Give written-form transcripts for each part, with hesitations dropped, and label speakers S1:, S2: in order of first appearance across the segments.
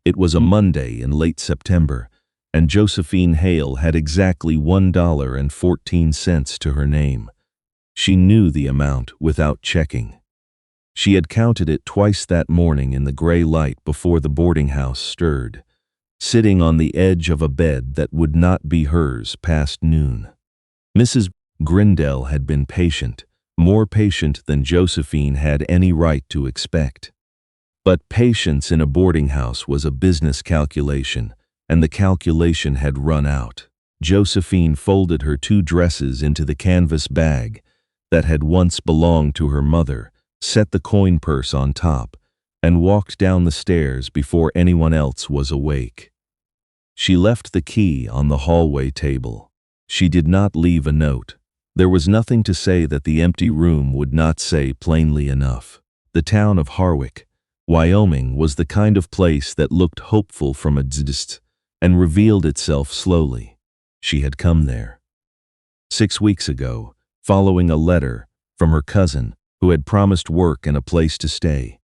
S1: It was a Monday in late September, and Josephine Hale had exactly $1.14 to her name. She knew the amount without checking. She had counted it twice that morning in the gray light before the boarding house stirred, sitting on the edge of a bed that would not be hers past noon. Mrs. Grindell had been patient, more patient than Josephine had any right to expect. But patience in a boarding house was a business calculation, and the calculation had run out. Josephine folded her 2 dresses into the canvas bag that had once belonged to her mother, set the coin purse on top, and walked down the stairs before anyone else was awake. She left the key on the hallway table. She did not leave a note. There was nothing to say that the empty room would not say plainly enough. The town of Harwick, Wyoming, was the kind of place that looked hopeful from a distance and revealed itself slowly. She had come there 6 weeks ago, following a letter from her cousin who had promised work and a place to stay.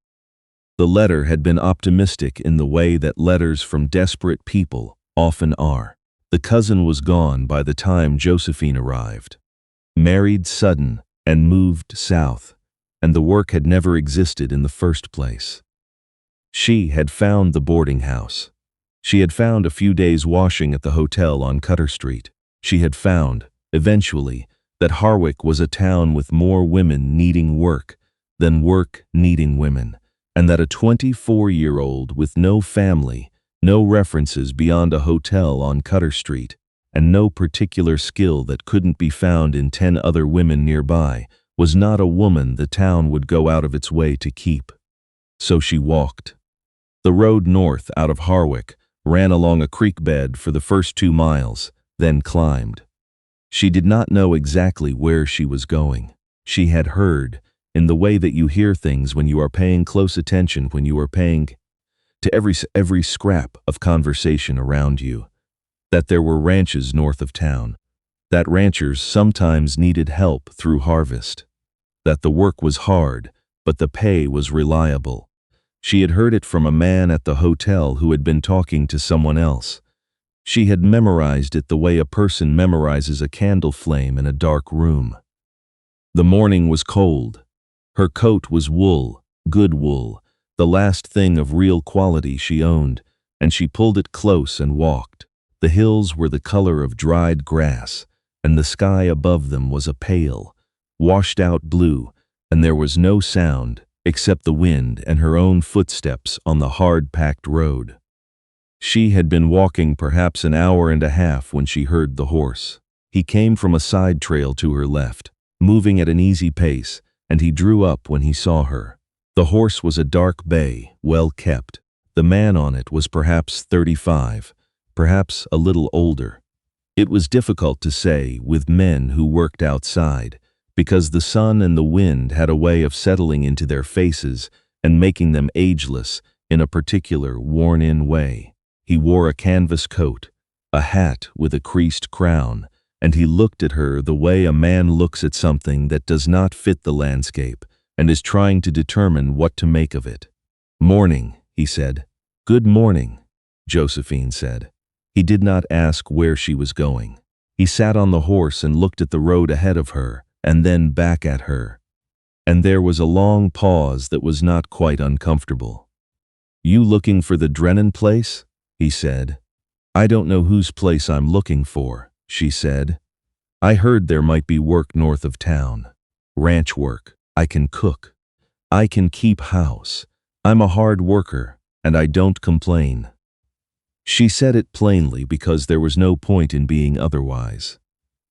S1: The letter had been optimistic in the way that letters from desperate people often are. The cousin was gone by the time Josephine arrived. Married sudden and moved south, and the work had never existed in the first place. She had found the boarding house. She had found a few days washing at the hotel on Cutter Street. She had found, eventually, that Harwick was a town with more women needing work than work needing women, and that a 24-year-old with no family, no references beyond a hotel on Cutter Street, and no particular skill that couldn't be found in 10 other women nearby, was not a woman the town would go out of its way to keep. So she walked. The road north out of Harwick ran along a creek bed for the first 2 miles, then climbed. She did not know exactly where she was going. She had heard, in the way that you hear things when you are paying close attention, when you are paying to every scrap of conversation around you, that there were ranches north of town, that ranchers sometimes needed help through harvest, that the work was hard, but the pay was reliable. She had heard it from a man at the hotel who had been talking to someone else. She had memorized it the way a person memorizes a candle flame in a dark room. The morning was cold. Her coat was wool, good wool, the last thing of real quality she owned, and she pulled it close and walked. The hills were the color of dried grass, and the sky above them was a pale, washed-out blue, and there was no sound except the wind and her own footsteps on the hard-packed road. She had been walking perhaps an hour and a half when she heard the horse. He came from a side trail to her left, moving at an easy pace, and he drew up when he saw her. The horse was a dark bay, well kept. The man on it was perhaps 35, perhaps a little older. It was difficult to say with men who worked outside, because the sun and the wind had a way of settling into their faces and making them ageless in a particular worn-in way. He wore a canvas coat, a hat with a creased crown, and he looked at her the way a man looks at something that does not fit the landscape and is trying to determine what to make of it. "Morning," he said. "Good morning," Josephine said. He did not ask where she was going. He sat on the horse and looked at the road ahead of her, and then back at her. And there was a long pause that was not quite uncomfortable. "You looking for the Drennan place?" he said. "I don't know whose place I'm looking for," she said. "I heard there might be work north of town. Ranch work. I can cook. I can keep house. I'm a hard worker, and I don't complain." She said it plainly because there was no point in being otherwise.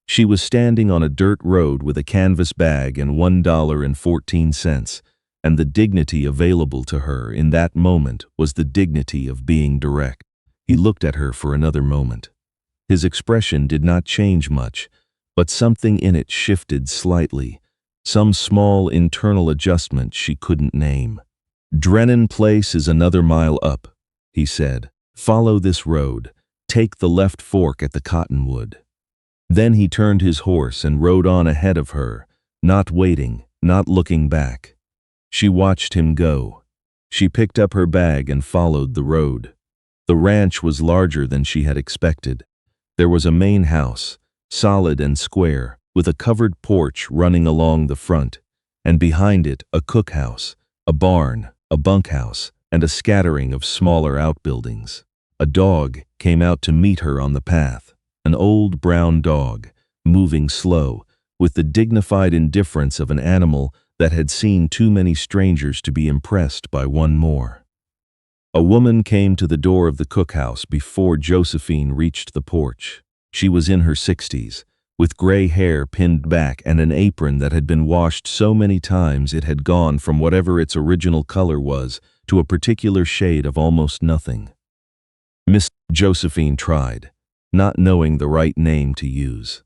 S1: She was standing on a dirt road with a canvas bag and $1.14, and the dignity available to her in that moment was the dignity of being direct. He looked at her for another moment. His expression did not change much, but something in it shifted slightly, some small internal adjustment she couldn't name. "Drennan Place is another mile up," he said. "Follow this road. Take the left fork at the cottonwood." Then he turned his horse and rode on ahead of her, not waiting, not looking back. She watched him go. She picked up her bag and followed the road. The ranch was larger than she had expected. There was a main house, solid and square, with a covered porch running along the front, and behind it a cookhouse, a barn, a bunkhouse, and a scattering of smaller outbuildings. A dog came out to meet her on the path, an old brown dog, moving slow, with the dignified indifference of an animal that had seen too many strangers to be impressed by one more. A woman came to the door of the cookhouse before Josephine reached the porch. She was in her 60s, with gray hair pinned back and an apron that had been washed so many times it had gone from whatever its original color was to a particular shade of almost nothing. Miss Josephine tried, not knowing the right name to use.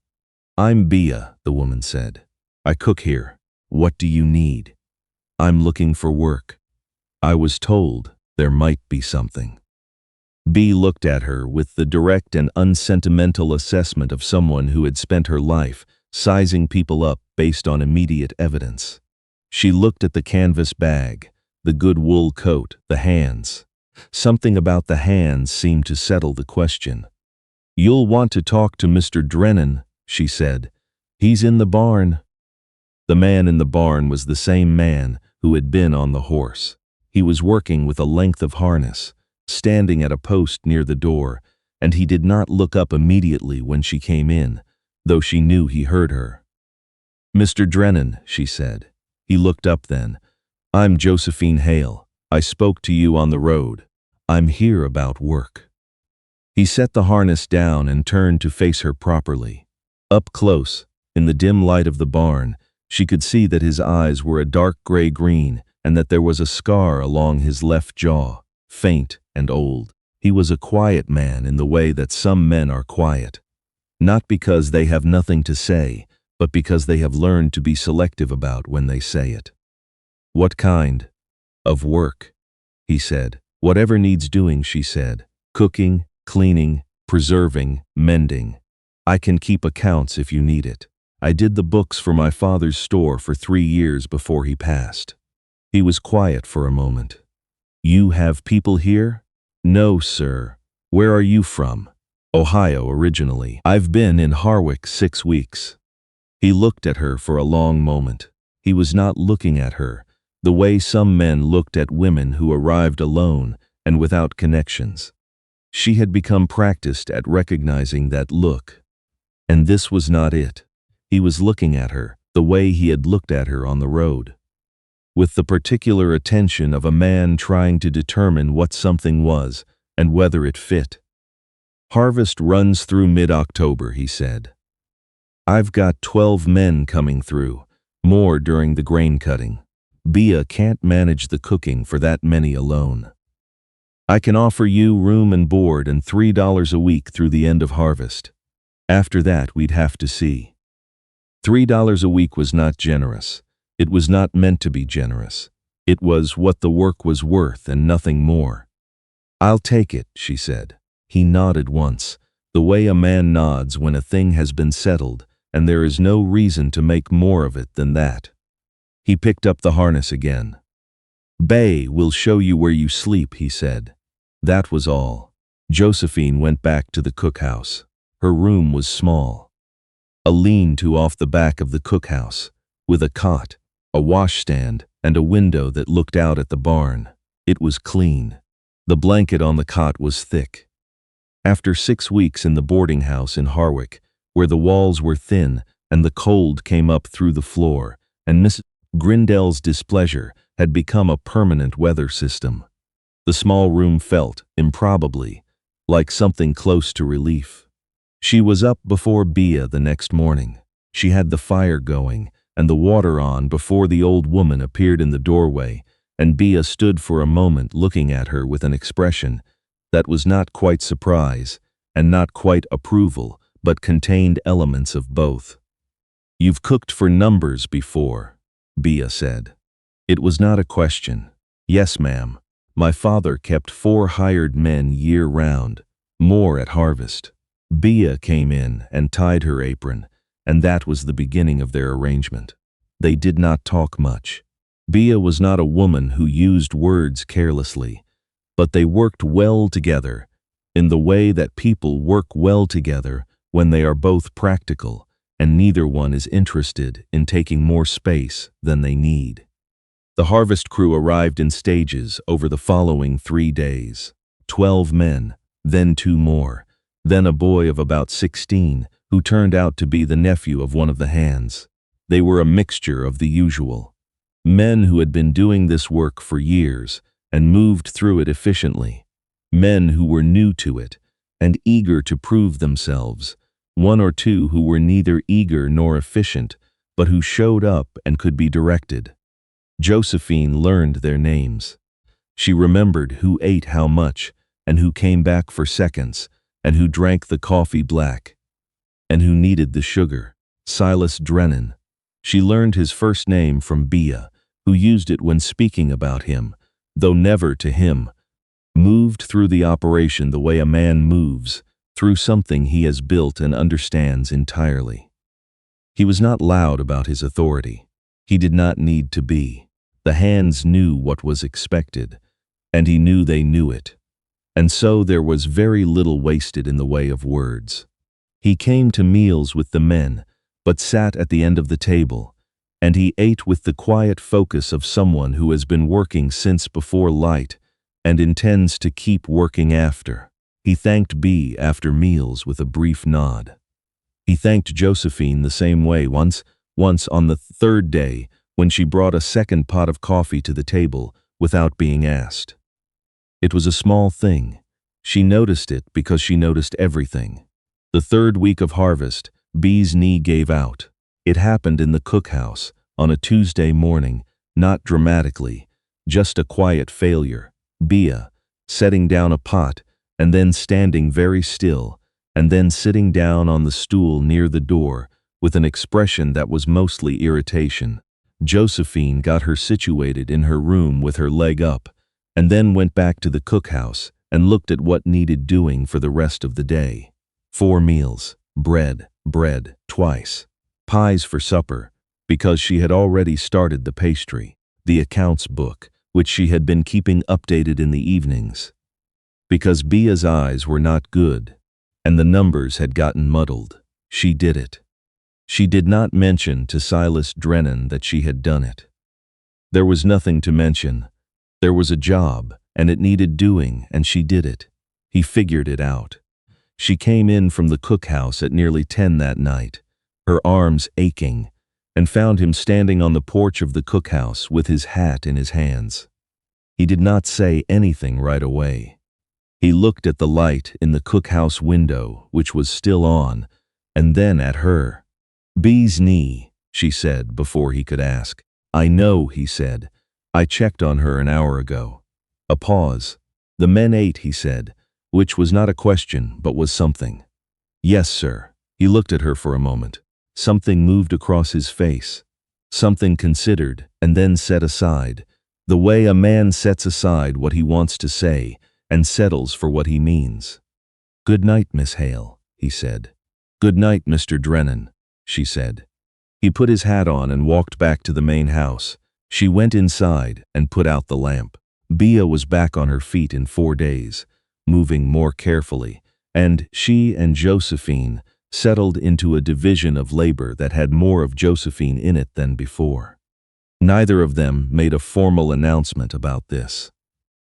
S1: "I'm Bea," the woman said. "I cook here. What do you need?" "I'm looking for work. I was told there might be something." Bea looked at her with the direct and unsentimental assessment of someone who had spent her life sizing people up based on immediate evidence. She looked at the canvas bag, the good wool coat, the hands. Something about the hands seemed to settle the question. "You'll want to talk to Mr. Drennan," she said. "He's in the barn." The man in the barn was the same man who had been on the horse. He was working with a length of harness, standing at a post near the door, and he did not look up immediately when she came in, though she knew he heard her. "Mr. Drennan," she said. He looked up then. "I'm Josephine Hale. I spoke to you on the road. I'm here about work." He set the harness down and turned to face her properly. Up close, in the dim light of the barn, she could see that his eyes were a dark gray-green and that there was a scar along his left jaw, faint and old. He was a quiet man in the way that some men are quiet, not because they have nothing to say, but because they have learned to be selective about when they say it. "What kind of work?" he said. "Whatever needs doing," she said. "Cooking, cleaning, preserving, mending. I can keep accounts if you need it. I did the books for my father's store for 3 years before he passed." He was quiet for a moment. "You have people here?" "No, sir." "Where are you from?" "Ohio originally. I've been in Harwick 6 weeks." He looked at her for a long moment. He was not looking at her, the way some men looked at women who arrived alone and without connections. She had become practiced at recognizing that look. And this was not it. He was looking at her, the way he had looked at her on the road, with the particular attention of a man trying to determine what something was and whether it fit. "Harvest runs through mid-October," he said. "I've got 12 men coming through, more during the grain cutting. Bea can't manage the cooking for that many alone. I can offer you room and board and $3 a week through the end of harvest. After that, we'd have to see." $3 a week was not generous. It was not meant to be generous. It was what the work was worth and nothing more. "I'll take it," she said. He nodded once, the way a man nods when a thing has been settled and there is no reason to make more of it than that. He picked up the harness again. "Bay will show you where you sleep," he said. That was all. Josephine went back to the cookhouse. Her room was small. A lean-to off the back of the cookhouse, with a cot, a washstand, and a window that looked out at the barn. It was clean. The blanket on the cot was thick. After 6 weeks in the boarding house in Harwick, where the walls were thin and the cold came up through the floor, and Mrs. Grindell's displeasure had become a permanent weather system, the small room felt, improbably, like something close to relief. She was up before Bea the next morning. She had the fire going and the water on before the old woman appeared in the doorway, and Bea stood for a moment looking at her with an expression that was not quite surprise and not quite approval, but contained elements of both. "You've cooked for numbers before," Bea said. It was not a question. "Yes, ma'am. My father kept 4 hired men year-round, more at harvest." Bea came in and tied her apron, and that was the beginning of their arrangement. They did not talk much. Bea was not a woman who used words carelessly, but they worked well together in the way that people work well together when they are both practical and neither one is interested in taking more space than they need. The harvest crew arrived in stages over the following 3 days. 12 men, then 2 more, then a boy of about 16 who turned out to be the nephew of one of the hands. They were a mixture of the usual. Men who had been doing this work for years and moved through it efficiently. Men who were new to it and eager to prove themselves. 1 or 2 who were neither eager nor efficient, but who showed up and could be directed. Josephine learned their names. She remembered who ate how much, and who came back for seconds, and who drank the coffee black, and who needed the sugar. Silas Drennan. She learned his first name from Bea, who used it when speaking about him, though never to him. Moved through the operation the way a man moves, through something he has built and understands entirely. He was not loud about his authority. He did not need to be. The hands knew what was expected, and he knew they knew it. And so there was very little wasted in the way of words. He came to meals with the men, but sat at the end of the table, and he ate with the quiet focus of someone who has been working since before light and intends to keep working after. He thanked Bea after meals with a brief nod. He thanked Josephine the same way once on the 3rd day when she brought a second pot of coffee to the table without being asked. It was a small thing. She noticed it because she noticed everything. The 3rd week of harvest, Bea's knee gave out. It happened in the cookhouse on a Tuesday morning, not dramatically, just a quiet failure. Bea, setting down a pot, and then standing very still, and then sitting down on the stool near the door with an expression that was mostly irritation. Josephine got her situated in her room with her leg up, and then went back to the cookhouse and looked at what needed doing for the rest of the day. 4 meals, bread, twice, pies for supper, because she had already started the pastry, the accounts book, which she had been keeping updated in the evenings. Because Bea's eyes were not good, and the numbers had gotten muddled, she did it. She did not mention to Silas Drennan that she had done it. There was nothing to mention. There was a job, and it needed doing, and she did it. He figured it out. She came in from the cookhouse at nearly 10 that night, her arms aching, and found him standing on the porch of the cookhouse with his hat in his hands. He did not say anything right away. He looked at the light in the cookhouse window, which was still on, and then at her. "Bea's knee," she said before he could ask. "I know," he said. "I checked on her an hour ago." A pause. "The men ate," he said, which was not a question but was something. "Yes, sir." He looked at her for a moment. Something moved across his face. Something considered and then set aside, the way a man sets aside what he wants to say and settles for what he means. "Good night, Miss Hale," he said. "Good night, Mr. Drennan," she said. He put his hat on and walked back to the main house. She went inside and put out the lamp. Bea was back on her feet in 4 days, moving more carefully, and she and Josephine settled into a division of labor that had more of Josephine in it than before. Neither of them made a formal announcement about this.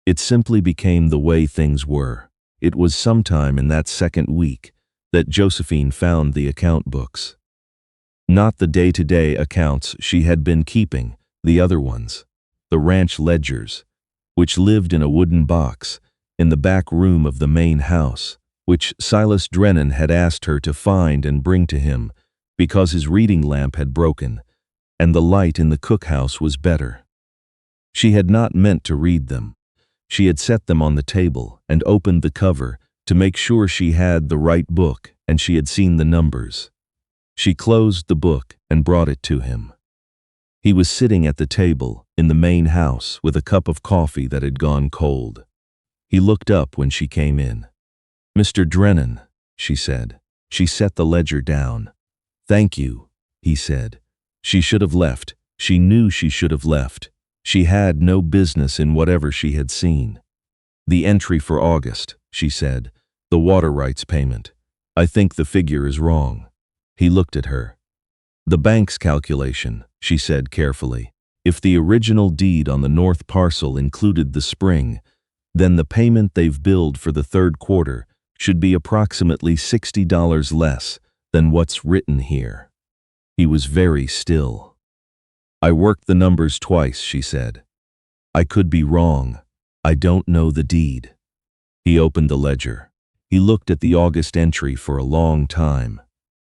S1: It simply became the way things were. It was sometime in that 2nd week that Josephine found the account books. Not the day-to-day accounts she had been keeping, the other ones, the ranch ledgers, which lived in a wooden box in the back room of the main house, which Silas Drennan had asked her to find and bring to him because his reading lamp had broken and the light in the cookhouse was better. She had not meant to read them. She had set them on the table and opened the cover to make sure she had the right book and she had seen the numbers. She closed the book and brought it to him. He was sitting at the table in the main house with a cup of coffee that had gone cold. He looked up when she came in. "Mr. Drennan," she said. She set the ledger down. "Thank you," he said. She should have left. She knew she should have left. She had no business in whatever she had seen. "The entry for August," she said. The water rights payment. I think the figure is wrong. He looked at her. The bank's calculation, she said carefully. If the original deed on the north parcel included the spring, then the payment they've billed for the third quarter should be approximately $60 less than what's written here. He was very still. I worked the numbers twice, she said. I could be wrong. I don't know the deed. He opened the ledger. He looked at the August entry for a long time.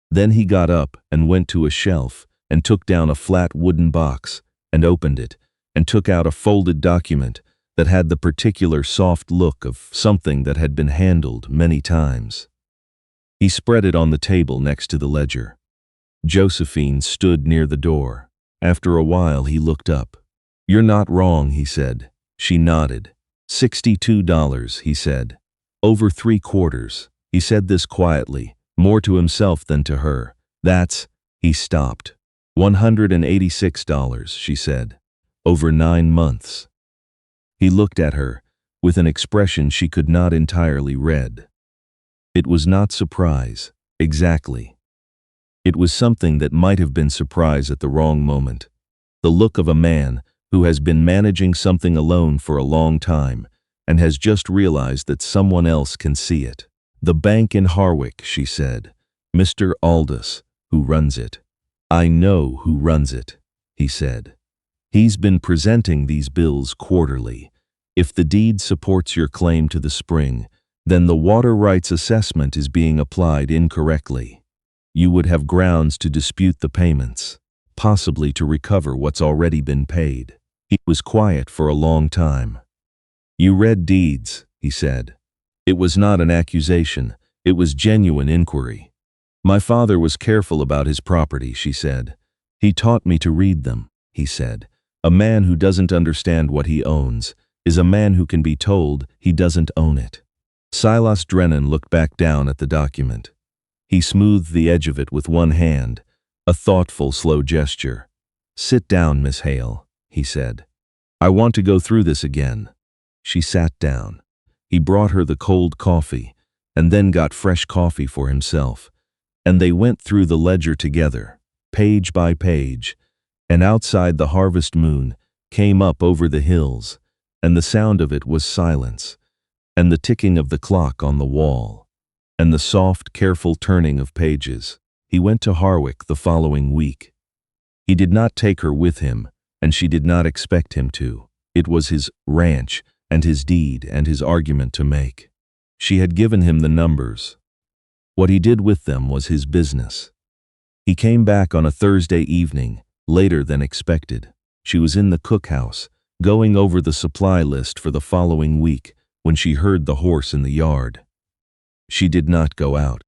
S1: Then he got up and went to a shelf and took down a flat wooden box and opened it and took out a folded document that had the particular soft look of something that had been handled many times. He spread it on the table next to the ledger. Josephine stood near the door. After a while he looked up. You're not wrong, he said. She nodded. $62, he said. Over 3/4. He said this quietly, more to himself than to her. That's, he stopped. $186, she said. Over 9 months. He looked at her with an expression she could not entirely read. It was not surprise, exactly. It was something that might have been surprise at the wrong moment. The look of a man who has been managing something alone for a long time and has just realized that someone else can see it. The bank in Harwick, she said. Mr. Aldous, who runs it. I know who runs it, he said. He's been presenting these bills quarterly. If the deed supports your claim to the spring, then the water rights assessment is being applied incorrectly. You would have grounds to dispute the payments, possibly to recover what's already been paid. He was quiet for a long time. You read deeds, he said. It was not an accusation, it was genuine inquiry. My father was careful about his property, she said. He taught me to read them, he said. A man who doesn't understand what he owns is a man who can be told he doesn't own it. Silas Drennan looked back down at the document. He smoothed the edge of it with one hand, a thoughtful, slow gesture. Sit down, Miss Hale, he said. I want to go through this again. She sat down. He brought her the cold coffee, and then got fresh coffee for himself, and they went through the ledger together, page by page, and outside the harvest moon came up over the hills, and the sound of it was silence, and the ticking of the clock on the wall, and the soft, careful turning of pages. He went to Harwick the following week. He did not take her with him, and she did not expect him to. It was his ranch and his deed and his argument to make. She had given him the numbers. What he did with them was his business. He came back on a Thursday evening, later than expected. She was in the cookhouse, going over the supply list for the following week, when she heard the horse in the yard. She did not go out.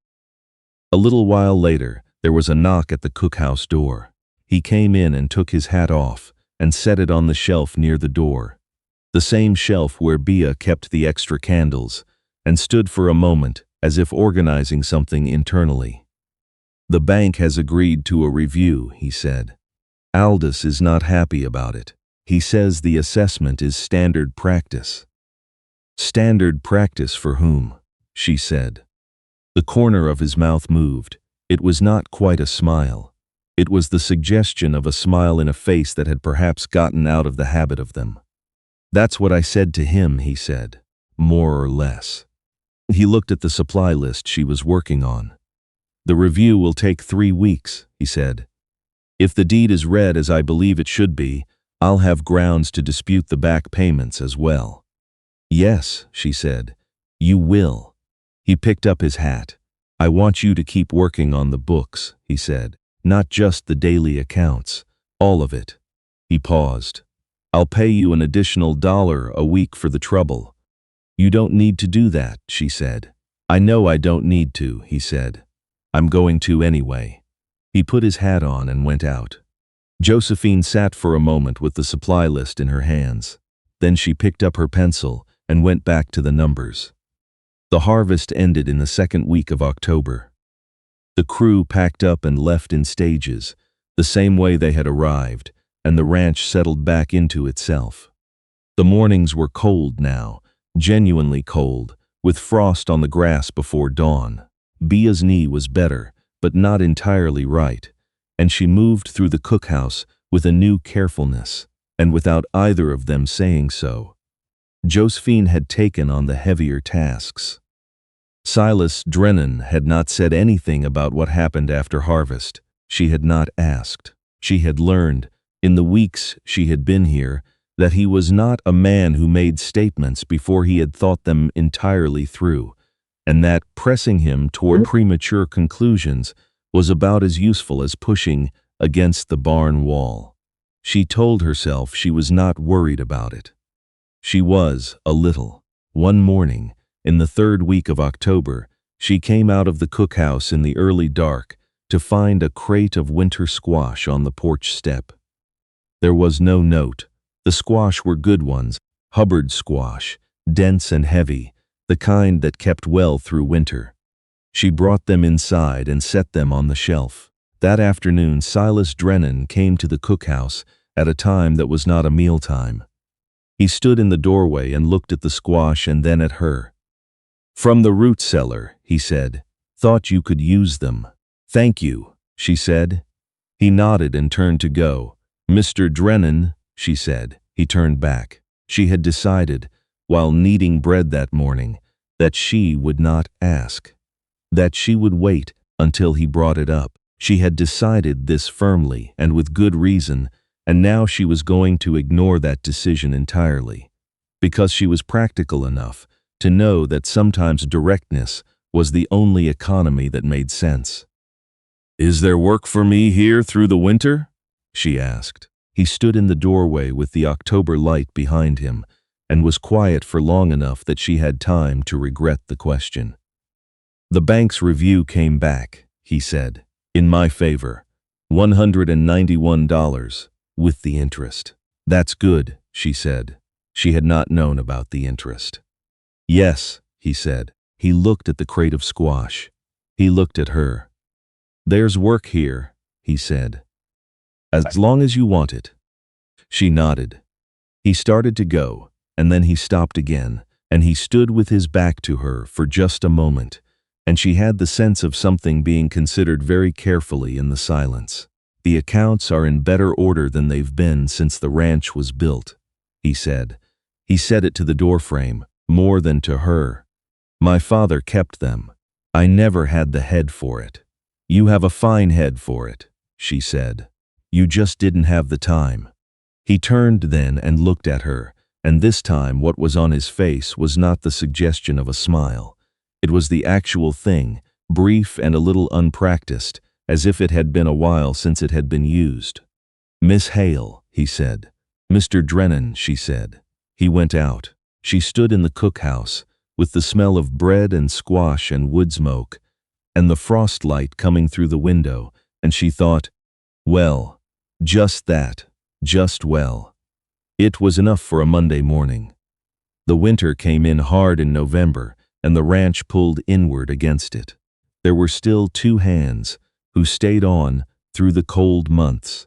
S1: A little while later, there was a knock at the cookhouse door. He came in and took his hat off and set it on the shelf near the door, the same shelf where Bea kept the extra candles, and stood for a moment as if organizing something internally. The bank has agreed to a review, he said. Aldous is not happy about it. He says the assessment is standard practice. Standard practice for whom? She said. The corner of his mouth moved. It was not quite a smile. It was the suggestion of a smile in a face that had perhaps gotten out of the habit of them. That's what I said to him, he said, more or less. He looked at the supply list she was working on. The review will take 3 weeks, he said. If the deed is read as I believe it should be, I'll have grounds to dispute the back payments as well. Yes, she said, you will. He picked up his hat. I want you to keep working on the books, he said, not just the daily accounts, all of it. He paused. I'll pay you an additional $1 a week for the trouble. You don't need to do that, she said. I know I don't need to, he said. I'm going to anyway. He put his hat on and went out. Josephine sat for a moment with the supply list in her hands. Then she picked up her pencil and went back to the numbers. The harvest ended in the second week of October. The crew packed up and left in stages, the same way they had arrived, and the ranch settled back into itself. The mornings were cold now, genuinely cold, with frost on the grass before dawn. Bia's knee was better, but not entirely right, and she moved through the cookhouse with a new carefulness, and without either of them saying so. Josephine had taken on the heavier tasks. Silas Drennan had not said anything about what happened after harvest. She had not asked. She had learned, in the weeks she had been here, that he was not a man who made statements before he had thought them entirely through, and that pressing him toward premature conclusions was about as useful as pushing against the barn wall. She told herself she was not worried about it. She was, a little. One morning, in the third week of October, she came out of the cookhouse in the early dark to find a crate of winter squash on the porch step. There was no note. The squash were good ones, Hubbard squash, dense and heavy, the kind that kept well through winter. She brought them inside and set them on the shelf. That afternoon, Silas Drennan came to the cookhouse at a time that was not a mealtime. He stood in the doorway and looked at the squash and then at her. "From the root cellar," he said. "Thought you could use them." "Thank you," she said. He nodded and turned to go. "Mr. Drennan," she said. He turned back. She had decided, while kneading bread that morning, that she would not ask, that she would wait until he brought it up. She had decided this firmly and with good reason, and now she was going to ignore that decision entirely, because she was practical enough to know that sometimes directness was the only economy that made sense. "Is there work for me here through the winter?" she asked. He stood in the doorway with the October light behind him and was quiet for long enough that she had time to regret the question. "The bank's review came back," he said, "in my favor. $191, with the interest." "That's good," she said. She had not known about the interest. "Yes," he said. He looked at the crate of squash. He looked at her. "There's work here," he said. "As long as you want it." She nodded. He started to go, and then he stopped again, and he stood with his back to her for just a moment, and she had the sense of something being considered very carefully in the silence. "The accounts are in better order than they've been since the ranch was built," he said. He said it to the doorframe, more than to her. "My father kept them. I never had the head for it." "You have a fine head for it," she said. "You just didn't have the time." He turned then and looked at her, and this time what was on his face was not the suggestion of a smile. It was the actual thing, brief and a little unpracticed, as if it had been a while since it had been used. "Miss Hale," he said. "Mr. Drennan," she said. He went out. She stood in the cookhouse, with the smell of bread and squash and wood smoke, and the frost light coming through the window, and she thought, well, just that, just well. It was enough for a Monday morning. The winter came in hard in November, and the ranch pulled inward against it. There were still two hands who stayed on through the cold months.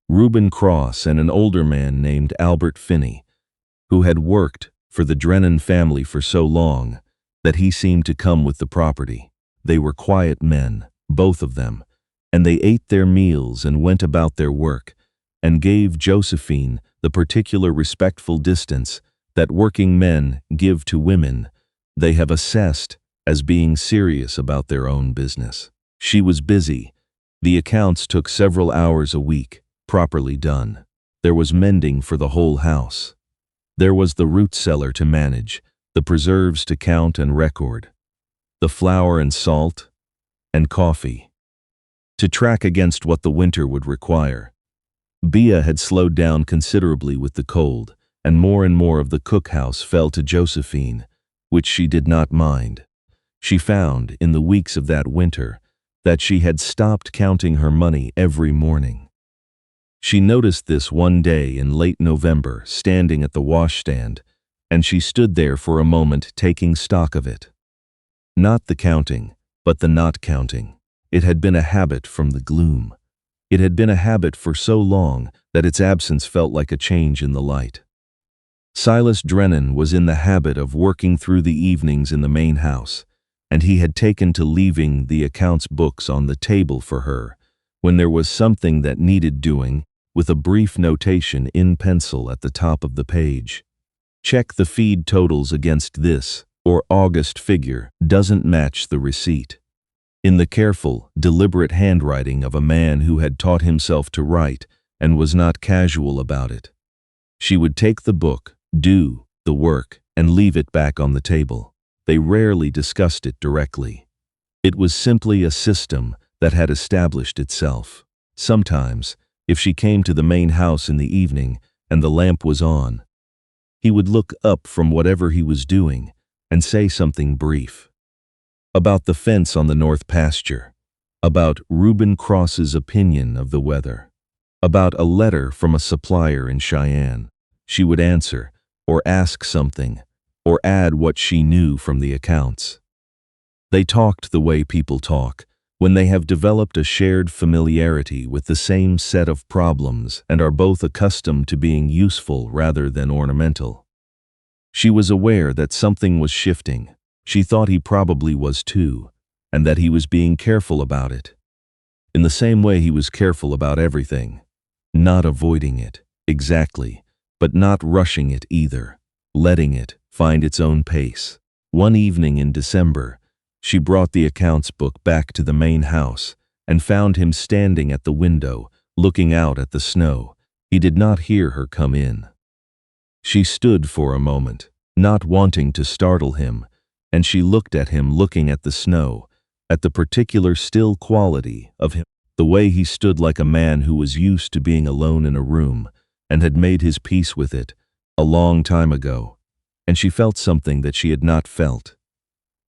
S1: Reuben Cross and an older man named Albert Finney, who had worked for the Drennan family for so long that he seemed to come with the property. They were quiet men, both of them, and they ate their meals and went about their work, and gave Josephine the particular respectful distance that working men give to women they have assessed as being serious about their own business. She was busy. The accounts took several hours a week, properly done. There was mending for the whole house. There was the root cellar to manage, the preserves to count and record, the flour and salt, and coffee, to track against what the winter would require. Bia had slowed down considerably with the cold, and more of the cookhouse fell to Josephine, which she did not mind. She found, in the weeks of that winter, that she had stopped counting her money every morning. She noticed this one day in late November, standing at the washstand, and she stood there for a moment taking stock of it. Not the counting, but the not counting. It had been a habit from the gloom. It had been a habit for so long that its absence felt like a change in the light. Silas Drennan was in the habit of working through the evenings in the main house, and he had taken to leaving the accounts books on the table for her when there was something that needed doing, with a brief notation in pencil at the top of the page. Check the feed totals against this, or August figure doesn't match the receipt. In the careful, deliberate handwriting of a man who had taught himself to write and was not casual about it. She would take the book, do the work, and leave it back on the table. They rarely discussed it directly. It was simply a system that had established itself. Sometimes, if she came to the main house in the evening and the lamp was on, he would look up from whatever he was doing and say something brief. About the fence on the north pasture, about Reuben Cross's opinion of the weather, about a letter from a supplier in Cheyenne. She would answer, or ask something, or add what she knew from the accounts. They talked the way people talk, when they have developed a shared familiarity with the same set of problems and are both accustomed to being useful rather than ornamental. She was aware that something was shifting. She thought he probably was too, and that he was being careful about it. In the same way he was careful about everything, not avoiding it, exactly, but not rushing it either, letting it find its own pace. One evening in December, she brought the accounts book back to the main house and found him standing at the window, looking out at the snow. He did not hear her come in. She stood for a moment, not wanting to startle him, and she looked at him looking at the snow, at the particular still quality of him, the way he stood like a man who was used to being alone in a room and had made his peace with it a long time ago, and she felt something that she had not felt.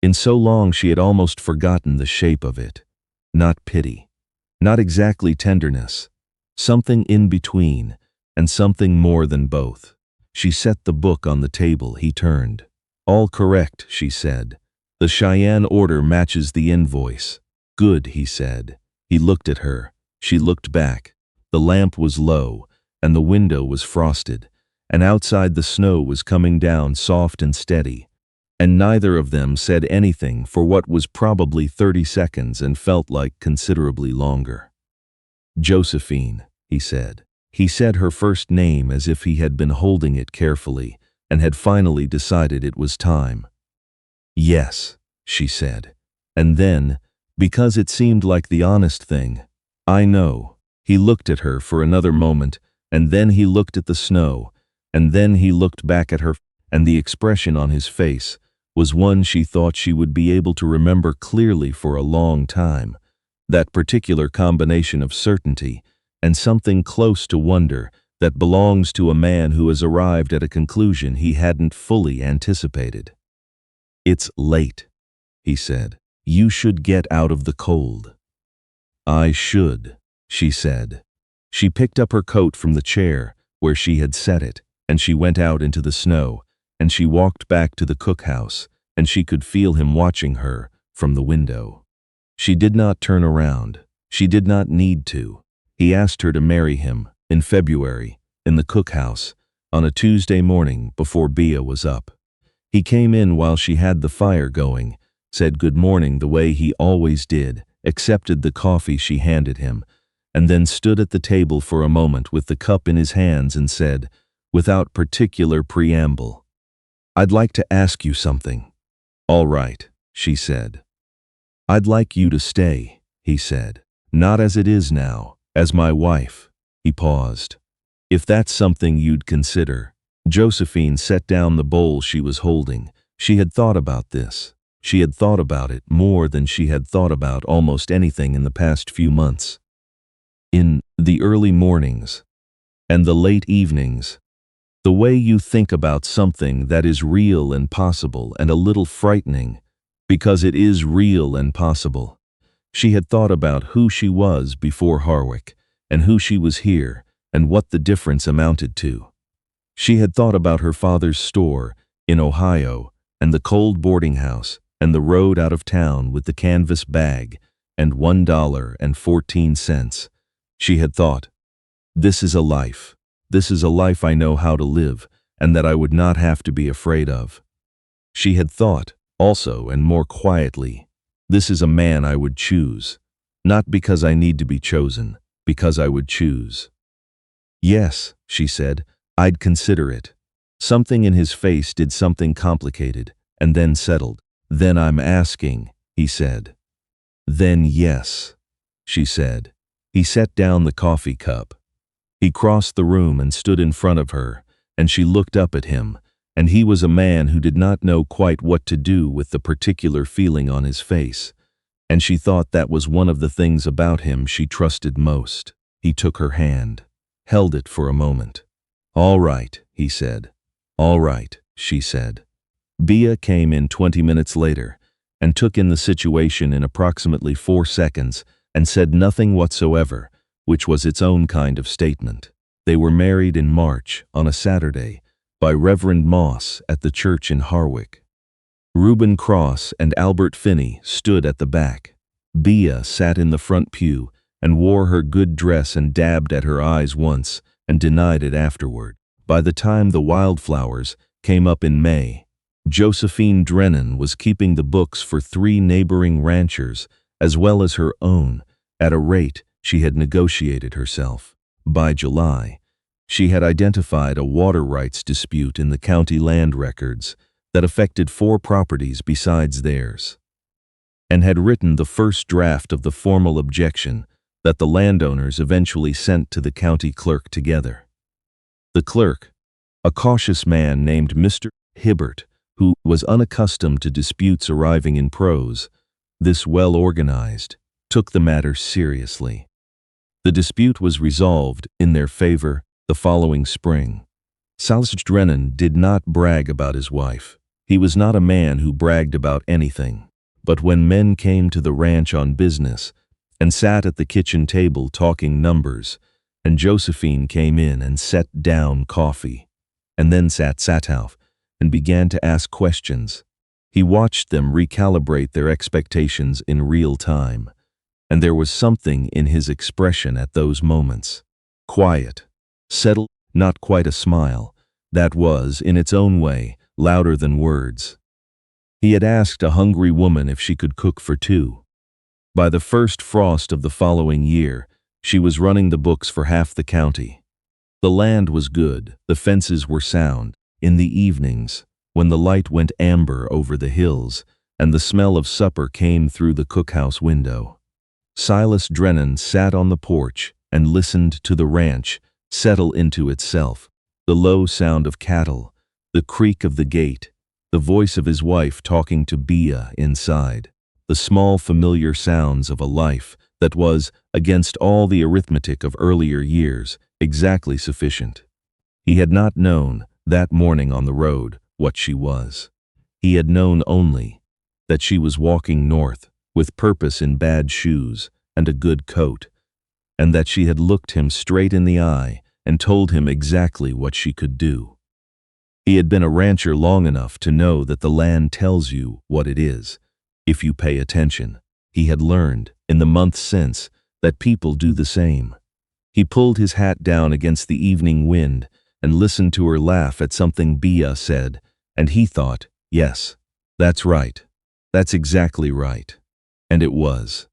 S1: In so long she had almost forgotten the shape of it. Not pity, not exactly tenderness, something in between, and something more than both. She set the book on the table. He turned. "All correct," she said. "The Cheyenne order matches the invoice." "Good," he said. He looked at her. She looked back. The lamp was low, and the window was frosted, and outside the snow was coming down soft and steady. And neither of them said anything for what was probably 30 seconds and felt like considerably longer. "Josephine," he said. He said her first name as if he had been holding it carefully and had finally decided it was time. "Yes," she said. And then, because it seemed like the honest thing, "I know." He looked at her for another moment, and then he looked at the snow, and then he looked back at her, and the expression on his face was one she thought she would be able to remember clearly for a long time, that particular combination of certainty and something close to wonder that belongs to a man who has arrived at a conclusion he hadn't fully anticipated. "It's late," he said. "You should get out of the cold." "I should," she said. She picked up her coat from the chair where she had set it, and she went out into the snow, and she walked back to the cookhouse, and she could feel him watching her from the window. She did not turn around. She did not need to. He asked her to marry him in February in the cookhouse on a Tuesday morning before Bea was up. He came in while she had the fire going, said good morning the way he always did, accepted the coffee she handed him, and then stood at the table for a moment with the cup in his hands and said, without particular preamble, "I'd like to ask you something." "All right," she said. "I'd like you to stay," he said. "Not as it is now, as my wife." He paused. "If that's something you'd consider." Josephine set down the bowl she was holding. She had thought about this. She had thought about it more than she had thought about almost anything in the past few months. In the early mornings and the late evenings, the way you think about something that is real and possible and a little frightening, because it is real and possible. She had thought about who she was before Harwick, and who she was here, and what the difference amounted to. She had thought about her father's store in Ohio, and the cold boarding house, and the road out of town with the canvas bag, and $1.14. She had thought, this is a life. This is a life I know how to live, and that I would not have to be afraid of. She had thought, also and more quietly, this is a man I would choose, not because I need to be chosen, because I would choose. Yes, she said, I'd consider it. Something in his face did something complicated, and then settled. Then I'm asking, he said. Then yes, she said. He set down the coffee cup. He crossed the room and stood in front of her, and she looked up at him, and he was a man who did not know quite what to do with the particular feeling on his face, and she thought that was one of the things about him she trusted most. He took her hand, held it for a moment. All right, he said. All right, she said. Bea came in 20 minutes later and took in the situation in approximately 4 seconds and said nothing whatsoever, which was its own kind of statement. They were married in March, on a Saturday, by Reverend Moss at the church in Harwick. Reuben Cross and Albert Finney stood at the back. Bea sat in the front pew and wore her good dress and dabbed at her eyes once and denied it afterward. By the time the wildflowers came up in May, Josephine Drennan was keeping the books for 3 neighboring ranchers as well as her own at a rate she had negotiated herself. By July, she had identified a water rights dispute in the county land records that affected 4 properties besides theirs, and had written the first draft of the formal objection that the landowners eventually sent to the county clerk together. The clerk, a cautious man named Mr. Hibbert, who was unaccustomed to disputes arriving in prose, this well-organized, took the matter seriously. The dispute was resolved in their favor the following spring. Silas Drennan did not brag about his wife. He was not a man who bragged about anything. But when men came to the ranch on business and sat at the kitchen table talking numbers, and Josephine came in and set down coffee, and then sat off and began to ask questions, he watched them recalibrate their expectations in real time, and there was something in his expression at those moments. Quiet, settled, not quite a smile, that was, in its own way, louder than words. He had asked a hungry woman if she could cook for 2. By the first frost of the following year, she was running the books for half the county. The land was good, the fences were sound. In the evenings, when the light went amber over the hills and the smell of supper came through the cookhouse window, Silas Drennan sat on the porch and listened to the ranch settle into itself, the low sound of cattle, the creak of the gate, the voice of his wife talking to Bea inside, the small familiar sounds of a life that was, against all the arithmetic of earlier years, exactly sufficient. He had not known, that morning on the road, what she was. He had known only that she was walking north, with purpose in bad shoes and a good coat, and that she had looked him straight in the eye and told him exactly what she could do. He had been a rancher long enough to know that the land tells you what it is, if you pay attention. He had learned, in the months since, that people do the same. He pulled his hat down against the evening wind and listened to her laugh at something Bea said, and he thought, yes, that's right. That's exactly right. And it was.